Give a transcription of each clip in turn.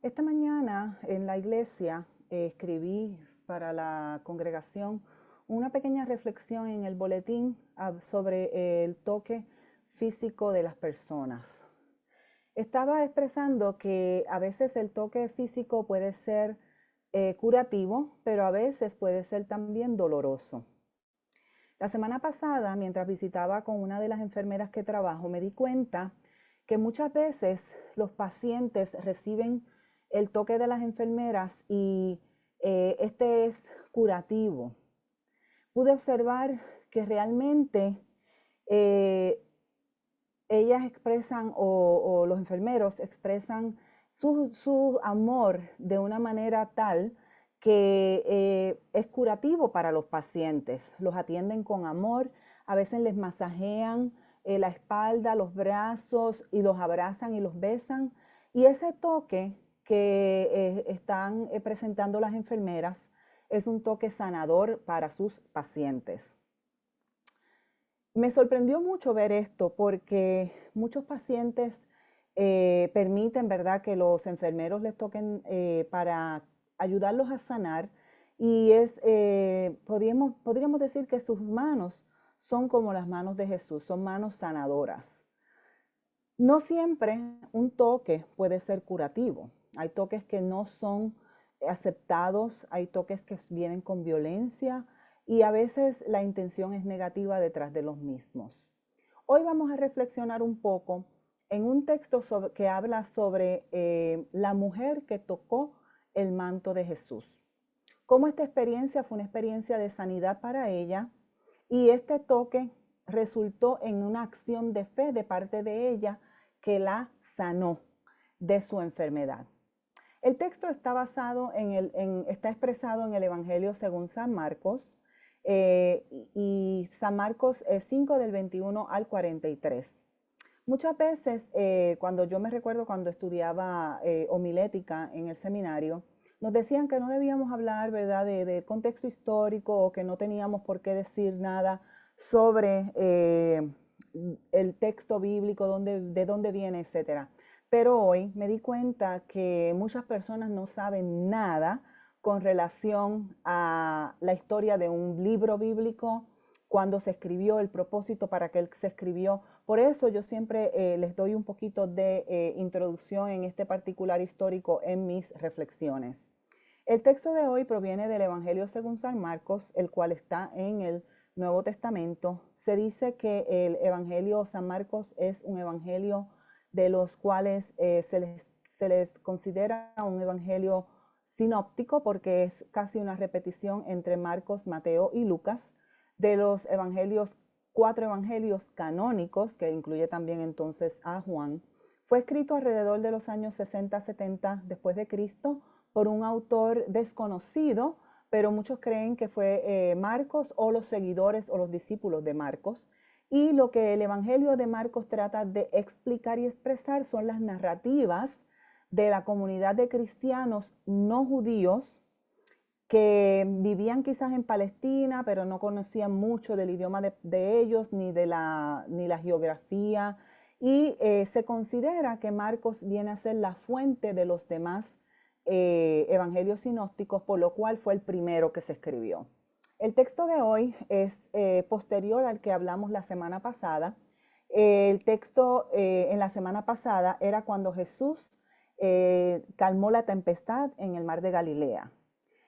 Esta mañana en la iglesia escribí para la congregación una pequeña reflexión en el boletín sobre el toque físico de las personas. Estaba expresando que a veces el toque físico puede ser curativo, pero a veces puede ser también doloroso. La semana pasada, mientras visitaba con una de las enfermeras que trabajo, me di cuenta que muchas veces los pacientes reciben el toque de las enfermeras y este es curativo. Pude observar que realmente eh, ellas expresan o los enfermeros expresan su amor de una manera tal que es curativo para los pacientes. Los atienden con amor, a veces les masajean la espalda, los brazos y los abrazan y los besan. Y ese toque que están presentando las enfermeras es un toque sanador para sus pacientes. Me sorprendió mucho ver esto porque muchos pacientes permiten, ¿verdad?, que los enfermeros les toquen para ayudarlos a sanar y podríamos decir que sus manos son como las manos de Jesús, son manos sanadoras. No siempre un toque puede ser curativo. Hay toques que no son aceptados, hay toques que vienen con violencia y a veces la intención es negativa detrás de los mismos. Hoy vamos a reflexionar un poco en un texto que habla sobre la mujer que tocó el manto de Jesús. Cómo esta experiencia fue una experiencia de sanidad para ella y este toque resultó en una acción de fe de parte de ella que la sanó de su enfermedad. El texto está está expresado en el Evangelio según San Marcos y San Marcos 5 del 21 al 43. Muchas veces, cuando yo me recuerdo cuando estudiaba homilética en el seminario, nos decían que no debíamos hablar, ¿verdad?, de contexto histórico o que no teníamos por qué decir nada sobre el texto bíblico, de dónde viene, etcétera. Pero hoy me di cuenta que muchas personas no saben nada con relación a la historia de un libro bíblico, cuándo se escribió, el propósito para que él se escribió. Por eso yo siempre les doy un poquito de introducción en este particular histórico en mis reflexiones. El texto de hoy proviene del Evangelio según San Marcos, el cual está en el Nuevo Testamento. Se dice que el Evangelio San Marcos es un evangelio de los cuales se les considera un evangelio sinóptico porque es casi una repetición entre Marcos, Mateo y Lucas. De los evangelios, 4 evangelios canónicos, que incluye también entonces a Juan, fue escrito alrededor de los años 60-70 después de Cristo por un autor desconocido, pero muchos creen que fue Marcos o los seguidores o los discípulos de Marcos. Y lo que el Evangelio de Marcos trata de explicar y expresar son las narrativas de la comunidad de cristianos no judíos que vivían quizás en Palestina, pero no conocían mucho del idioma de ellos, ni la geografía. Y se considera que Marcos viene a ser la fuente de los demás evangelios sinópticos, por lo cual fue el primero que se escribió. El texto de hoy es posterior al que hablamos la semana pasada. El texto en la semana pasada era cuando Jesús calmó la tempestad en el mar de Galilea.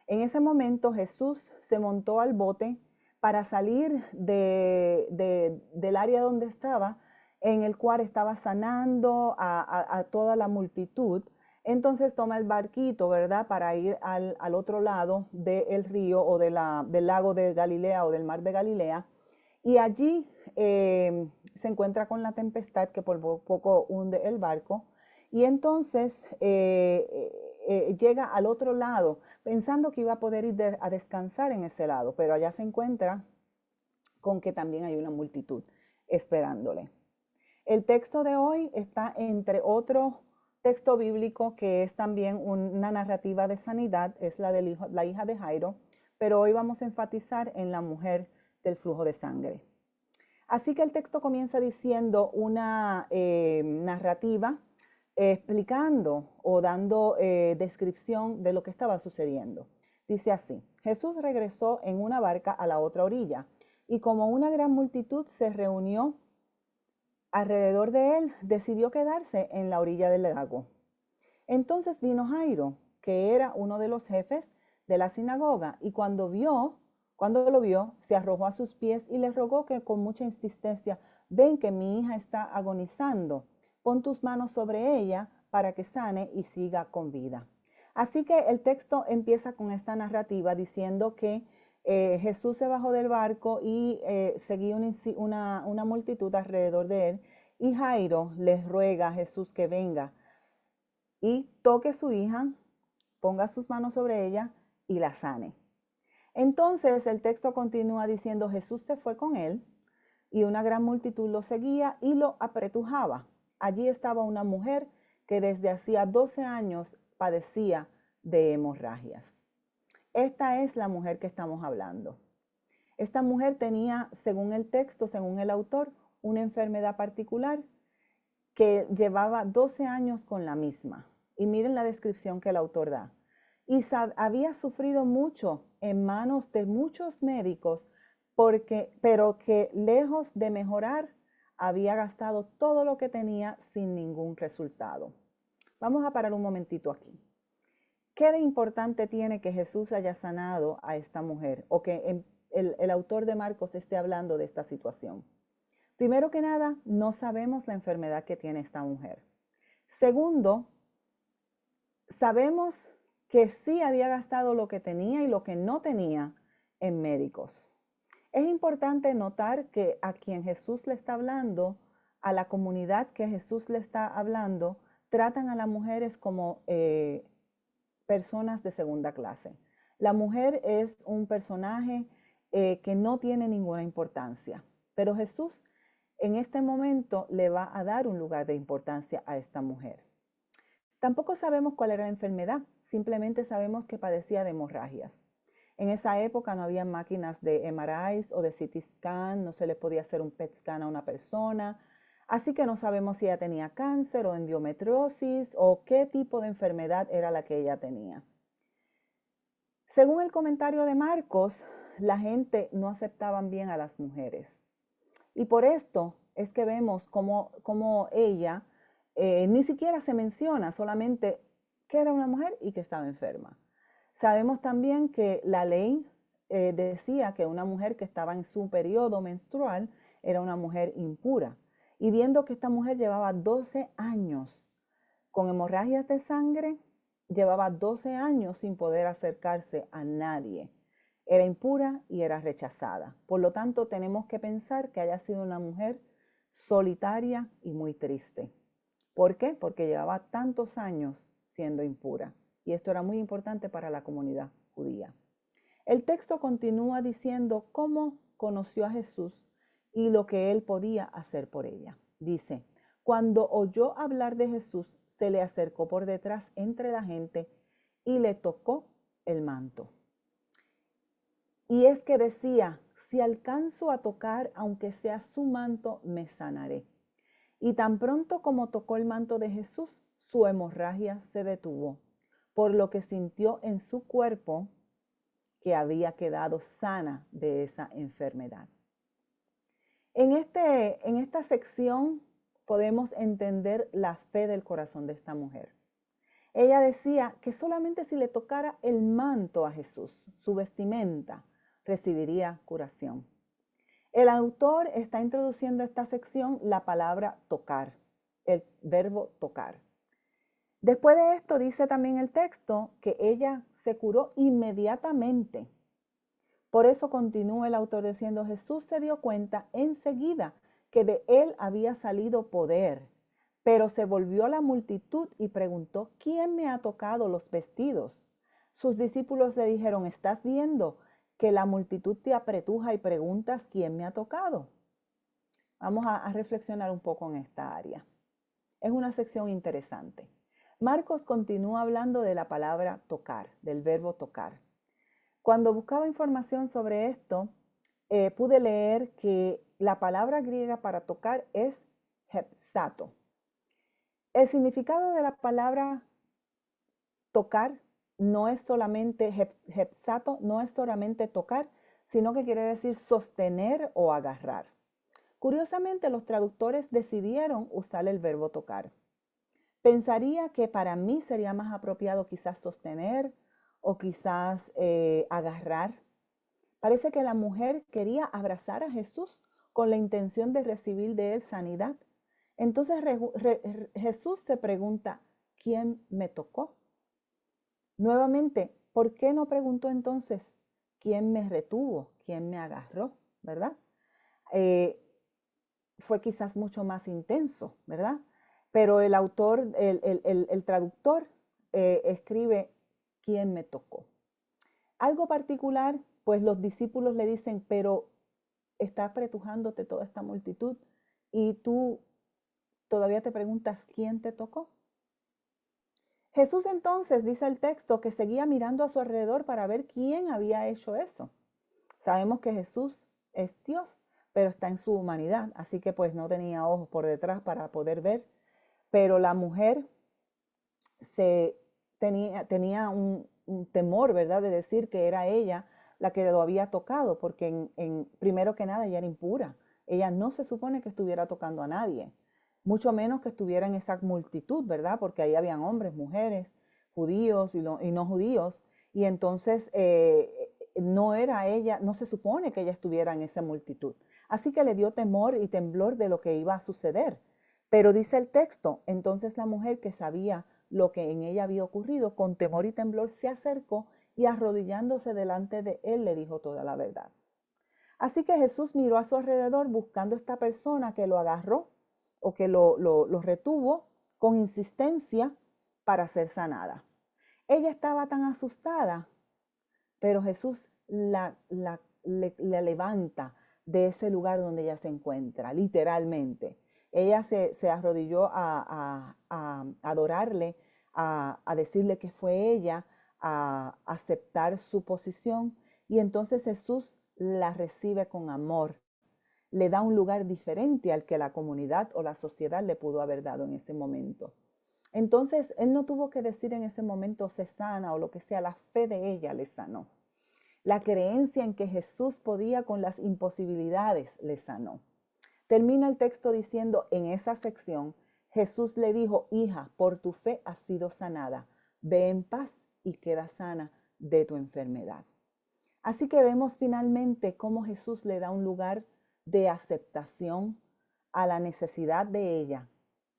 En ese momento Jesús se montó al bote para salir del área donde estaba, en el cual estaba sanando a toda la multitud. Entonces toma el barquito, ¿verdad?, para ir al otro lado del río o del lago de Galilea o del mar de Galilea. Y allí se encuentra con la tempestad que por poco hunde el barco. Y entonces llega al otro lado pensando que iba a poder ir a descansar en ese lado, pero allá se encuentra con que también hay una multitud esperándole. El texto de hoy está entre otro texto bíblico que es también una narrativa de sanidad, es la de la hija de Jairo, pero hoy vamos a enfatizar en la mujer del flujo de sangre. Así que el texto comienza diciendo una narrativa explicando o dando descripción de lo que estaba sucediendo. Dice así: Jesús regresó en una barca a la otra orilla, y como una gran multitud se reunió alrededor de él, decidió quedarse en la orilla del lago. Entonces vino Jairo, que era uno de los jefes de la sinagoga, y cuando lo vio, se arrojó a sus pies y le rogó que con mucha insistencia: ven que mi hija está agonizando, pon tus manos sobre ella para que sane y siga con vida. Así que el texto empieza con esta narrativa diciendo que Jesús se bajó del barco y seguía una multitud alrededor de él, y Jairo les ruega a Jesús que venga y toque a su hija, ponga sus manos sobre ella y la sane. Entonces el texto continúa diciendo: Jesús se fue con él y una gran multitud lo seguía y lo apretujaba. Allí estaba una mujer que desde hacía 12 años padecía de hemorragias. Esta es la mujer que estamos hablando. Esta mujer tenía, según el texto, según el autor, una enfermedad particular que llevaba 12 años con la misma. Y miren la descripción que el autor da. Y había sufrido mucho en manos de muchos médicos, pero que lejos de mejorar, había gastado todo lo que tenía sin ningún resultado. Vamos a parar un momentito aquí. ¿Qué de importante tiene que Jesús haya sanado a esta mujer, o que el autor de Marcos esté hablando de esta situación? Primero que nada, no sabemos la enfermedad que tiene esta mujer. Segundo, sabemos que sí había gastado lo que tenía y lo que no tenía en médicos. Es importante notar que a quien Jesús le está hablando, a la comunidad que Jesús le está hablando, tratan a las mujeres como personas de segunda clase. La mujer es un personaje que no tiene ninguna importancia, pero Jesús en este momento le va a dar un lugar de importancia a esta mujer. Tampoco sabemos cuál era la enfermedad, simplemente sabemos que padecía de hemorragias. En esa época no había máquinas de MRIs o de CT scan, no se le podía hacer un PET scan a una persona, así que no sabemos si ella tenía cáncer o endometriosis o qué tipo de enfermedad era la que ella tenía. Según el comentario de Marcos, la gente no aceptaba bien a las mujeres. Y por esto es que vemos cómo ella ni siquiera se menciona, solamente que era una mujer y que estaba enferma. Sabemos también que la ley decía que una mujer que estaba en su periodo menstrual era una mujer impura. Y viendo que esta mujer llevaba 12 años con hemorragias de sangre, llevaba 12 años sin poder acercarse a nadie. Era impura y era rechazada. Por lo tanto, tenemos que pensar que haya sido una mujer solitaria y muy triste. ¿Por qué? Porque llevaba tantos años siendo impura. Y esto era muy importante para la comunidad judía. El texto continúa diciendo cómo conoció a Jesús y lo que él podía hacer por ella. Dice: cuando oyó hablar de Jesús, se le acercó por detrás entre la gente y le tocó el manto. Y es que decía: si alcanzo a tocar, aunque sea su manto, me sanaré. Y tan pronto como tocó el manto de Jesús, su hemorragia se detuvo, por lo que sintió en su cuerpo que había quedado sana de esa enfermedad. En esta sección podemos entender la fe del corazón de esta mujer. Ella decía que solamente si le tocara el manto a Jesús, su vestimenta, recibiría curación. El autor está introduciendo a esta sección la palabra tocar, el verbo tocar. Después de esto dice también el texto que ella se curó inmediatamente. Por eso continúa el autor diciendo: Jesús se dio cuenta enseguida que de él había salido poder, pero se volvió a la multitud y preguntó: ¿quién me ha tocado los vestidos? Sus discípulos le dijeron: ¿estás viendo que la multitud te apretuja y preguntas quién me ha tocado? Vamos a reflexionar un poco en esta área. Es una sección interesante. Marcos continúa hablando de la palabra tocar, del verbo tocar. Cuando buscaba información sobre esto, pude leer que la palabra griega para tocar es hepsato. El significado de la palabra tocar no es solamente, hepsato, no es solamente tocar, sino que quiere decir sostener o agarrar. Curiosamente, los traductores decidieron usar el verbo tocar. Pensaría que para mí sería más apropiado quizás sostener o quizás agarrar. Parece que la mujer quería abrazar a Jesús con la intención de recibir de él sanidad. Entonces Jesús se pregunta, ¿quién me tocó? Nuevamente, ¿por qué no preguntó entonces quién me retuvo, quién me agarró? ¿Verdad? Fue quizás mucho más intenso, ¿verdad? Pero el autor, el traductor escribe quién me tocó. Algo particular, pues los discípulos le dicen, pero está apretujándote toda esta multitud y tú todavía te preguntas quién te tocó. Jesús entonces, dice el texto, que seguía mirando a su alrededor para ver quién había hecho eso. Sabemos que Jesús es Dios, pero está en su humanidad, así que pues no tenía ojos por detrás para poder ver. Pero la mujer tenía un temor, ¿verdad?, de decir que era ella la que lo había tocado, porque primero que nada ella era impura. Ella no se supone que estuviera tocando a nadie, mucho menos que estuviera en esa multitud, ¿verdad? Porque ahí habían hombres, mujeres, judíos y no judíos, y entonces no era ella, no se supone que ella estuviera en esa multitud. Así que le dio temor y temblor de lo que iba a suceder. Pero dice el texto, entonces la mujer que sabía lo que en ella había ocurrido, con temor y temblor se acercó y arrodillándose delante de él le dijo toda la verdad. Así que Jesús miró a su alrededor buscando a esta persona que lo agarró o que lo retuvo con insistencia para ser sanada. Ella estaba tan asustada, pero Jesús la levanta de ese lugar donde ella se encuentra, literalmente. Ella se arrodilló a adorarle, a decirle que fue ella, a aceptar su posición. Y entonces Jesús la recibe con amor. Le da un lugar diferente al que la comunidad o la sociedad le pudo haber dado en ese momento. Entonces, él no tuvo que decir en ese momento se sana o lo que sea, la fe de ella le sanó. La creencia en que Jesús podía con las imposibilidades le sanó. Termina el texto diciendo en esa sección, Jesús le dijo, hija, por tu fe has sido sanada, ve en paz y queda sana de tu enfermedad. Así que vemos finalmente cómo Jesús le da un lugar de aceptación a la necesidad de ella.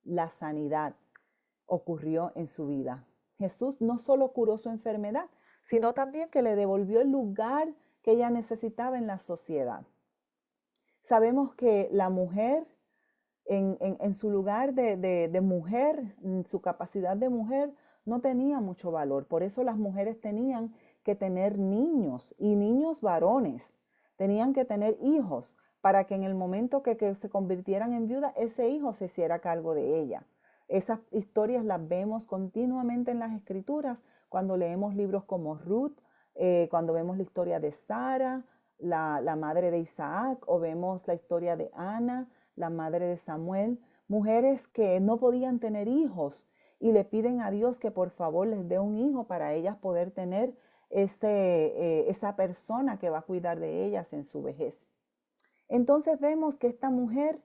La sanidad ocurrió en su vida. Jesús no solo curó su enfermedad, sino también que le devolvió el lugar que ella necesitaba en la sociedad. Sabemos que la mujer, en su lugar de mujer, en su capacidad de mujer, no tenía mucho valor. Por eso las mujeres tenían que tener niños y niños varones. Tenían que tener hijos para que en el momento que se convirtieran en viuda, ese hijo se hiciera cargo de ella. Esas historias las vemos continuamente en las escrituras, cuando leemos libros como Ruth, cuando vemos la historia de Sara, la madre de Isaac, o vemos la historia de Ana, la madre de Samuel, mujeres que no podían tener hijos y le piden a Dios que por favor les dé un hijo para ellas poder tener esa persona que va a cuidar de ellas en su vejez. Entonces vemos que esta mujer,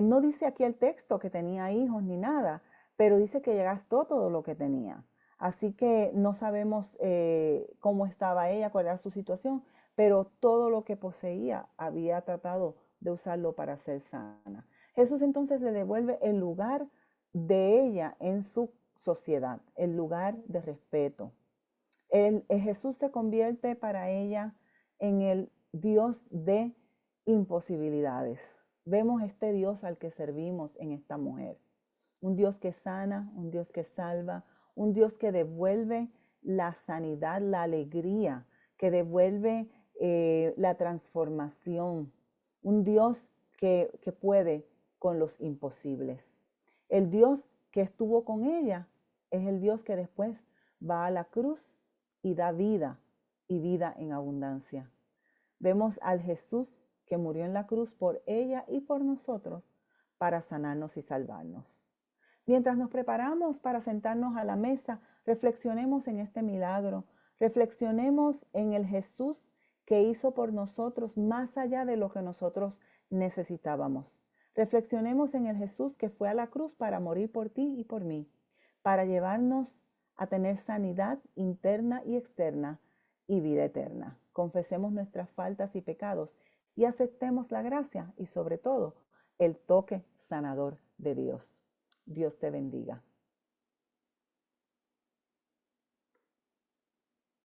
no dice aquí el texto que tenía hijos ni nada, pero dice que gastó todo lo que tenía. Así que no sabemos cómo estaba ella, cuál era su situación, pero todo lo que poseía había tratado de usarlo para ser sana. Jesús entonces le devuelve el lugar de ella en su sociedad, el lugar de respeto. Jesús se convierte para ella en el Dios de imposibilidades. Vemos este Dios al que servimos en esta mujer. Un Dios que sana, un Dios que salva, un Dios que devuelve la sanidad, la alegría, que devuelve la transformación. Un Dios que puede con los imposibles. El Dios que estuvo con ella es el Dios que después va a la cruz y da vida y vida en abundancia. Vemos al Jesús que murió en la cruz por ella y por nosotros para sanarnos y salvarnos. Mientras nos preparamos para sentarnos a la mesa, reflexionemos en este milagro, reflexionemos en el Jesús que hizo por nosotros más allá de lo que nosotros necesitábamos. Reflexionemos en el Jesús que fue a la cruz para morir por ti y por mí, para llevarnos a tener sanidad interna y externa y vida eterna. Confesemos nuestras faltas y pecados y aceptemos la gracia y sobre todo el toque sanador de Dios. Dios te bendiga.